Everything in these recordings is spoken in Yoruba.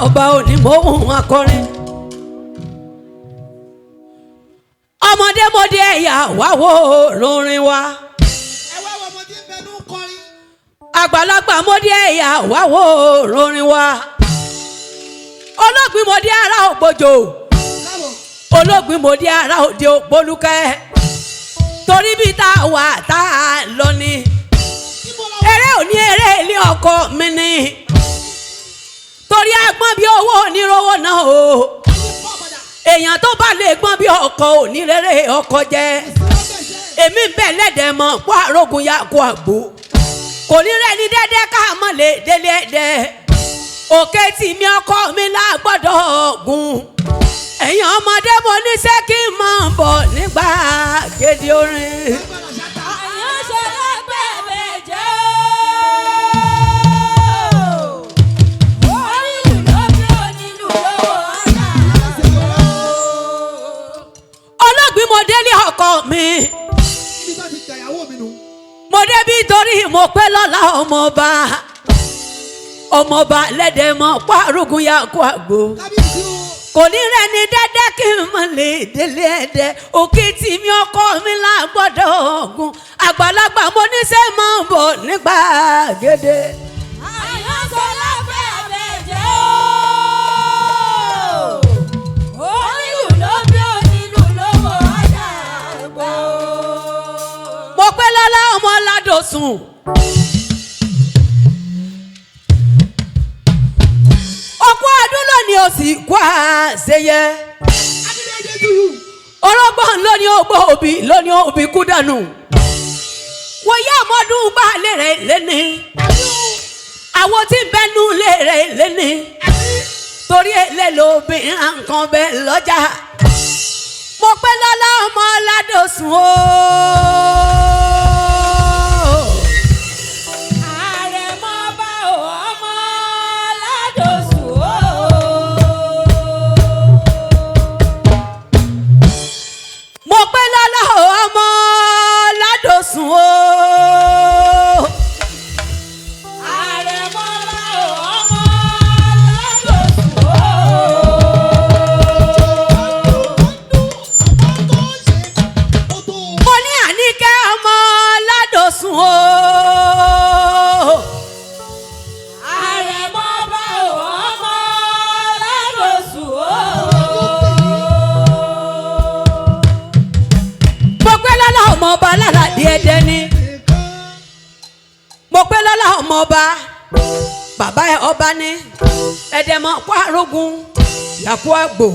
ọba òní mò ń akọrin. ọmọdé mọdé ẹ̀yà wá wo lórin wa. ẹ wá wo ọmọdé bẹnu kọrin. àgbàlagbà mọdé ẹ̀yà wá wo lórin wa. olóògbé mọdé ara ògbójò. olóògbé mọdé ara òde ògbólúkẹ́. torí bí tá a wà tá a lọ ni. eré òní eré ilé ọkọ mi ni. torí agbọ́n bí owó onírówó náà o. èèyàn tó bá lè gbọ́n bí ọkọ onírèrè ọkọ jẹ́. èmi ń bẹ̀ lẹ́dẹ̀ mọ́ pọ́ àrógun ya kó àgbo. kò ní rẹ́ni dẹ́dẹ́ ká mọ̀ lè délé ẹ̀dẹ́. òkè tí mi ọkọ mi lágbọ́dọ̀ gùn. ẹ̀yin ọmọdé mo ní ṣé kí n máa bọ̀ nígbà gèdè orin. mo délé ọkọ mi. mo débí torí mo pẹ́ lọ́la ọmọọba. ọmọọba lẹ́dẹ̀ mọ́ pàrọ̀gùn ya kó àgbo. kò ní rẹ́ni dẹ́dẹ́ kí n mọ̀ lè délé ẹ̀dẹ́. òkè tí mi ọkọ mi lágbọ́dọ̀ ọ̀gùn. àgbàlagbà mo ní ṣé máa ń bọ̀ nígbà gèdè. mo pẹ́ lọ́lá ọmọ ládòsùn. ọkọ ọdún lónìí ó sì kó àṣeyẹ. ọlọ́gbọ́n lónìí ògbó òbí lónìí òbí kú dànù. wọ́n yá ọmọdún bá lè rẹ̀ lẹ́ni. àwọn tí ń bẹ́nu lè rẹ̀ lẹ́ni. torí èlé lóbi nǹkan bẹ́ẹ̀ lọ́jà. mo pẹ́ lọ́lá ọmọ ládòsùn o. mo pẹ́ lọ́lá ọmọ ládòsùn o. mo ní àníkẹ́ ọmọ ládòsùn o. ọmọọba alálàdé ẹdẹ ni. mo pẹ́ lọ́lá ọmọọba bàbá ẹ ọba ní. ẹdẹ mọ kó àrógun yàkó àgbò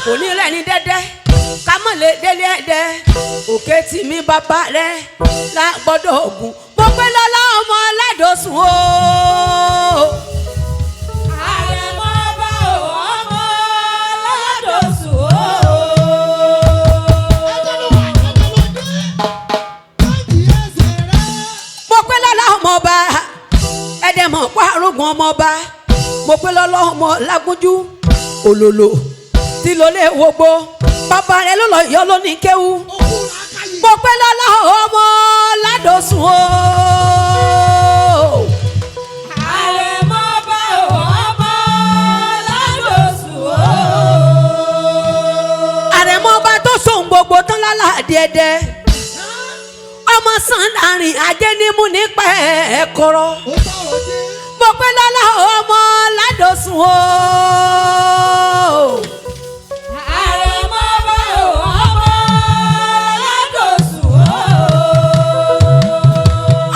kò ní rẹ́ni dẹ́dẹ́ ká mọ̀ lè délé ẹdẹ. òkè tí mi bàbá rẹ lágbọ́dọ̀ ògùn. mo pẹ́ lọ́lá ọmọ ládòsùn o. ọmọọba ẹdẹmọ pàrógùn ọmọọba. mo pẹ́ lọ́lọ́ ọmọ lágúnjú òlòlò tí ló lè wọgbó. bàbá rẹ ló lọ yọ lónìí kéwú. mo pẹ́ lọ́lọ́ ọmọ ládòsùn o. àrẹ̀mọba ọmọ ládòsùn o. àrẹ̀mọba tó sóhun gbogbo tán lálàdé ẹdẹ. ọmọ sàn láàrin ajé nímú nípa ẹ̀kọ́rọ́. mo pẹ́ lọ́lá ọmọ ládòsùn o. àrẹ̀mọba ọmọ ládòsùn o.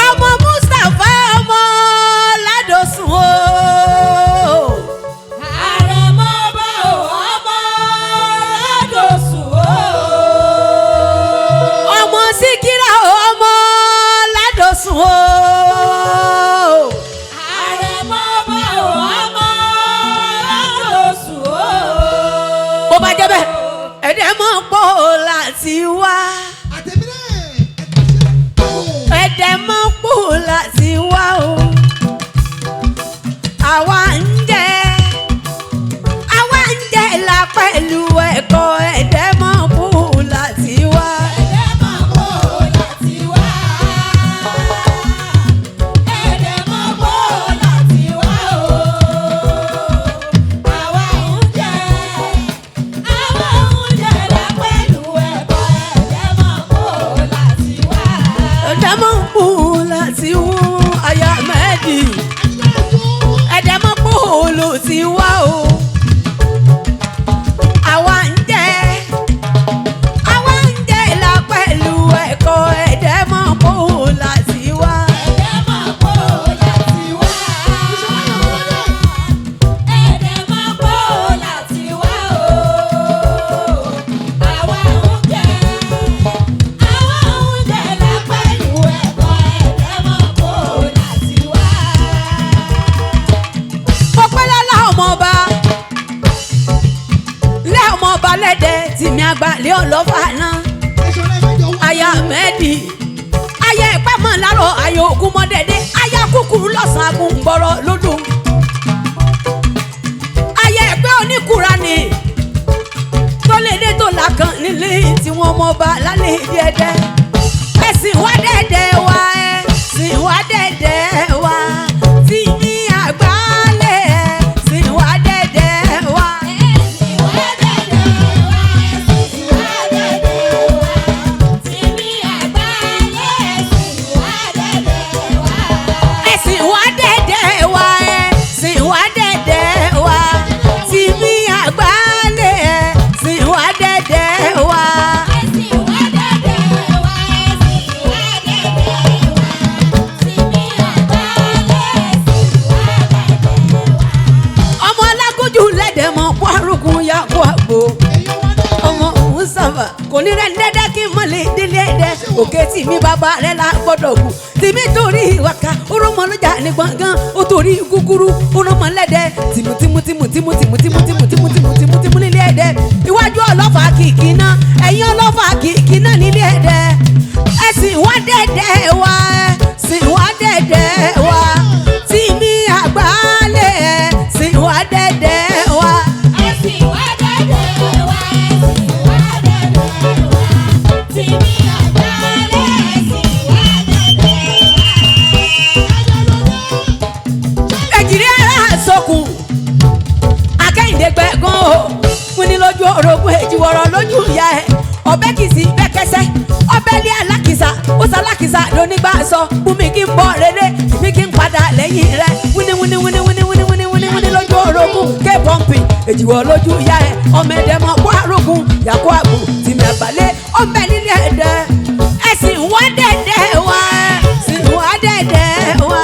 ọmọ Mustapha ọmọ ládòsùn o. àrẹ̀mọba ọmọ ládòsùn o. ọmọ Síkírà ọmọ ládòsùn o. àrẹ̀mọba ọmọ ládòsùn o. ilé ọlọ́fà náà aya mẹ́ẹ̀dì aya ìpamọ́ lárọ̀ aya ogun mọ́dẹ́dẹ́ aya kúkúrú lọ́sàn-án kún gbọ́rọ̀ lódò aya ẹgbẹ́ oníkùrà ni tó lè dé tó làkàn nílé tí wọ́n mọ̀ bá lálẹ́ dẹ́dẹ́ ẹ̀sìn wá dẹ́dẹ́ wá ẹ̀sìn wá dẹ́dẹ́ wá tí mi àgbálẹ̀ ẹ̀sìn wá dẹ́dẹ́ wá. ẹ̀sìn wá dẹ́dẹ́ wá ẹ̀sìn wá dẹ́dẹ́ wá tí mi àgbálẹ̀ ẹ̀sìn wá dẹ́dẹ́ wá. ọmọ alágójú lẹ́dẹ̀ mọ́ pọ́rùkún ya kó àgbo ọmọ òun sábà kò ní rẹ̀ dẹ́dẹ́ kí n mọ̀ lè délé ẹ̀dẹ́ òkè tí mi bàbá rẹ̀ la gbọ́dọ̀ kù tìmí torí ìwàkà orúmọ lọ́jà ní gbọ̀ngàn ó torí gúgúrú orúmọ lẹ́dẹ̀ tìmùtìmù nílé ẹ̀dẹ́ iwájú ọlọ́fà kìkì náà ẹ̀yìn ọlọ́fà kìkì náà nílé ẹ̀dẹ́ ẹ̀sìn wá dẹ́dẹ́ wá ẹ̀sìn wá dẹ́dẹ́ wá tìmí àgbálẹ̀ ẹ̀sìn wá dẹ́dẹ́ wá. ẹ̀jìrì ara sọkùn akẹ́yìndé gbẹ̀gàn o fún ní lójú orogún èjìwọ̀rọ̀ lójú ìyá ẹ̀ ọbẹ̀ kìsì bẹ́kẹsẹ́ ọbẹ̀ lé alákìsà ó sọ alákìsà lónígbà sọ bùnmi kí n bọ̀ rere mi kí n padà lẹ́yìn rẹ̀ wíní lójú orogún ké pọ́ǹpì èjìwọ̀ lójú ìyá ẹ̀ ọmọ ẹ̀dẹ̀ mọ̀ kó arógun yàkó àgbò tìmí àgbálẹ̀ ọbẹ̀ nílé ẹ̀dẹ̀ ẹ̀sìn wá dẹ̀dẹ̀ wá ẹ̀sìn wá dẹ̀dẹ̀ wá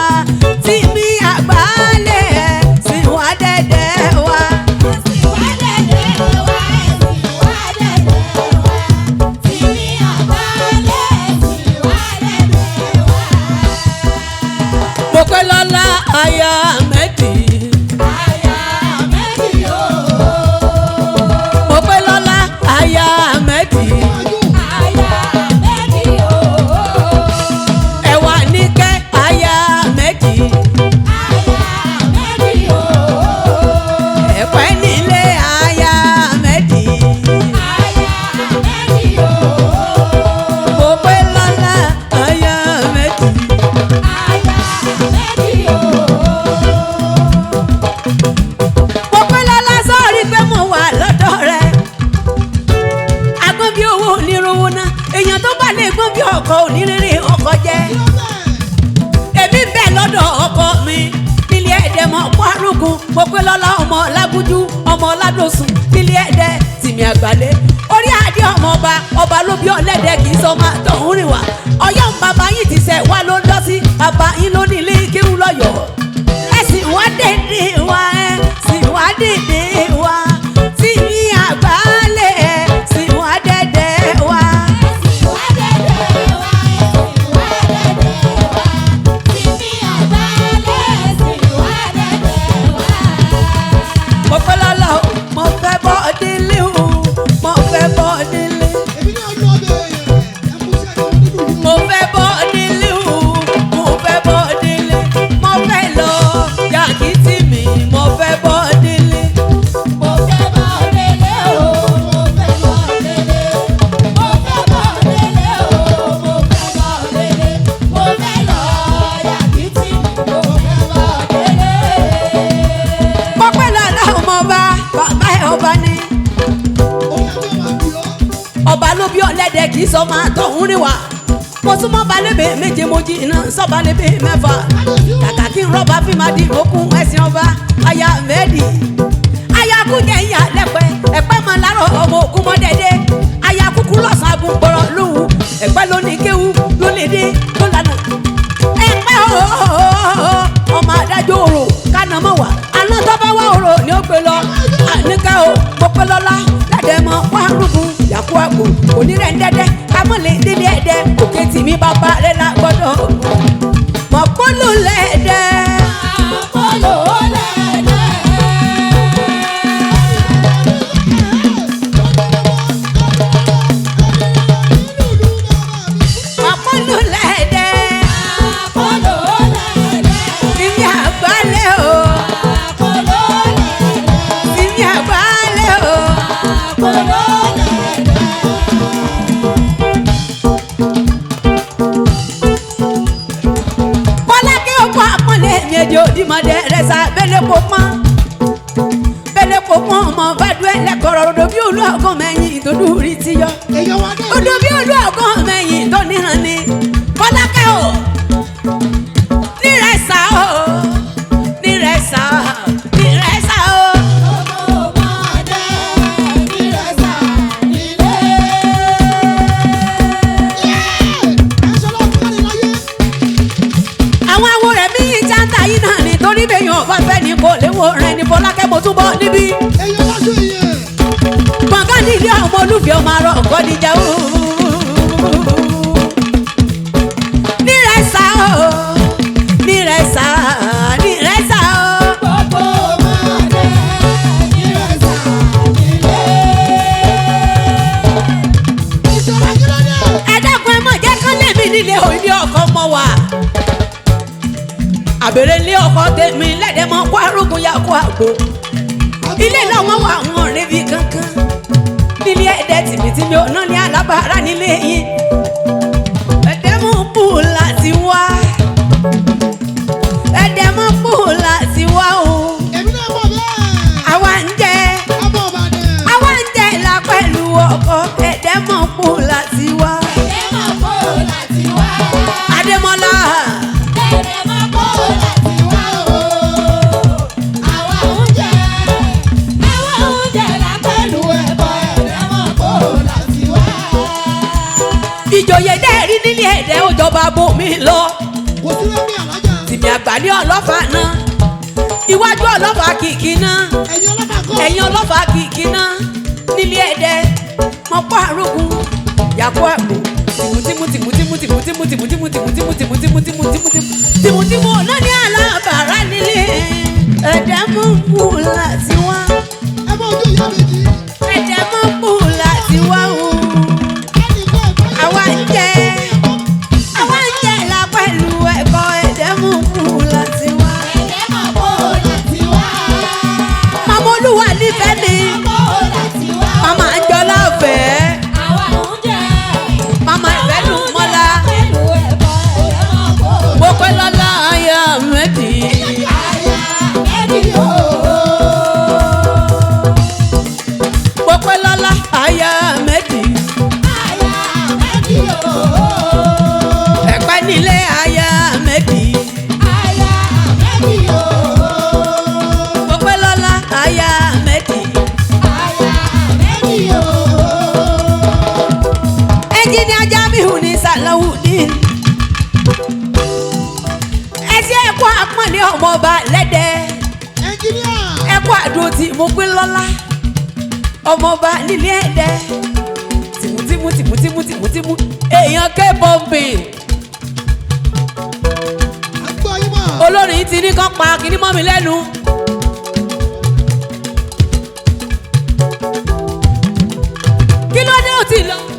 tìmí àgbálẹ̀ ẹ̀sìn wá dẹ̀dẹ̀ wá. Mopelola aya mẹ́tì. Mopelola aya mẹ́tì. ẹ̀wà níkẹ́ aya mẹ́tì. ẹ̀pẹ́ nílé aya mẹ́tì. Mopelola aya mẹ́tì. Mopelola sọ́ọ̀rí pé mo wà lọ́dọ̀ rẹ̀ agbọ́n bí owó onírúurú náà èèyàn tó bá lè gbọ́n bí ọkọ̀ onírìnrì ọkọ̀ jẹ́ èmi ń bẹ lọ́dọ̀ ọkọ mi nílé ẹ̀dẹ̀ mọ́ párùkùn Mopelola ọmọ lágúnjú ọmọ ládòsùn nílé ẹ̀dẹ̀ tìmí àgbálẹ̀ orí adé ọmọ ọba ló bí ọlẹ́dẹ̀ kì í sọ máa tọ̀hún rìn wá ọyọ́ ń bàbá yìí ti sẹ̀ wá ló ń dọ́ sí bàbá yín ló ní ilé kéwú lọ́yọ̀ọ́ ẹ̀sìn wá dèdè wá ẹ̀sìn wá dèdè wá tìmí àgbálẹ̀ ẹ̀sìn wá dẹ̀dẹ̀ wá. Mopelola mo fẹ́ bọ́ délé o mo fẹ́ bọ́ délé. Mo fẹ́ bọ́ délé o mo fẹ́ bọ́ délé mo fẹ́ lọ yàgì tì mí mo fẹ́ bọ́ délé. Mopelola ọmọ ọba bàbá ẹ̀ ọba ni ọba ló bí ọlẹ́dẹ̀ kì í sọ máa tọ̀hún rìn wá mo súnmọ́ balẹ̀bẹ̀ méje mo jí iná sọ́balẹ̀bẹ̀ mẹ́fà kàkà kí n rọ́bà fi máa di okùn ẹ̀sìn ọba aya mẹ́ẹ̀dì aya kújẹ ìyá lẹ́pẹ́ ẹ̀pẹ́ máa lárọ̀ ọmọ òkú mọ́dẹ́dẹ́ aya kúkú lọ́sàn án gbọ́rọ̀ lóhùn ẹ̀pẹ́ ló ní kéwú ló lè dé ló lànà ẹ̀pẹ́ ọmọ adájọ́ òrò kánà mọ́ wá àná tó bá wá òrò ni ó gbé lọ àníkẹ́ o Mopelola lẹ́dẹ̀ mọ́ párùkùn yàkó àgbò onírẹ̀ ń dẹ́dẹ́ kámọ́lẹ̀ délé ẹ̀dẹ́ òkè tìmí bàbá rẹ̀ la gbọ́dọ̀ mọ̀pọ́lù lẹ́dẹ̀. mọ̀dẹ́ rẹ̀ sá bẹ́lẹ̀ kó pọ́n bẹ́lẹ̀ kó pọ́n ọmọ bá dún ẹlẹ́kọ̀ọ́rọ̀ odò bí olú ọgọ́ mẹ́yìn tó dúrí ti yọ odò bí olú ọgọ́ mẹ́yìn tó níhàn ni Fọlákẹ́ o nírẹ̀sà o nírẹ̀sà nírẹ̀sà o. àwọn awo rẹ̀ mí yín jáńtà yìí náà nítorí bẹ́ẹ̀ yàn ọba fẹ́ ni kò léwo rẹ̀ ní Fọlákẹ́ mo túbọ̀ níbí. gbọ̀ngàn nílé ọmọ olúfẹ́ ọmọ arọ ọ̀gọ́ níjà o. nírẹ̀sà o nírẹ̀sà nírẹ̀sà o. ẹ dákun ẹ mọ̀ jẹ́ kán lè mí nílé òní ọkọ̀ mọ́ wa. àbèrè ilé ọkọ tèmi lẹ́dẹ̀ mọ́ kó arógun ya kó àgbo ilé lọ́wọ́ wà àwọn ọ̀rẹ́ bíi kankan nílé ẹ̀dẹ̀ tìmítìmí ọ̀nà ní alábàárà nílé yín ẹ̀dẹ̀ mọ́ kú láti wá ẹ̀dẹ̀ mọ́ kú láti wá o àwa ń jẹ la pẹ̀lú ọkọ ẹ̀dẹ̀ mọ́ kú láti wá Adémọ́lá. ìjòyè dẹ́ẹ̀rí nílé ẹ̀dẹ́ òjọba bomi lọ tìmí àgbàlẹ́ ọlọ́fà náà iwájú ọlọ́fà kìkì náà ẹ̀yìn ọlọ́fà kìkì náà nílé ẹ̀dẹ́ mọ̀pọ̀ àrògùn yàgò àgbò tìmùtìmù náà ní alábàárà nílé ẹ̀dẹ́ mọ̀ kú láti wá ẹ̀dẹ́ mọ̀ kú láti wá o. àwa ń jẹ la pẹ̀lú ẹ̀kọ́ ẹ̀dẹ́ mú kú láti wá. màmá olúwa nífẹ̀ẹ́ mi màmá Àjọlá ọ̀fẹ́ màmá ìfẹ́ lù mọ́lá Mopelola Ahmed. Mopelola Ahmed. ẹ̀pẹ́ nílé Ahmed. Mopelola Ahmed. ẹnjìnìá Jamiu ní Salawudeen. ẹsẹ̀ ẹ̀kọ́ àpọ́nlé ọmọọba lẹ́dẹ̀. ẹ̀kọ́ àdúró ti Mopelola ọmọọba nílé ẹ̀dẹ́. tìmùtìmù èèyàn ké bọ́m̀bì. olórin ti ní kán pa kíní mọ́ mi lẹ́nu. kí ló dé ó ti lọ.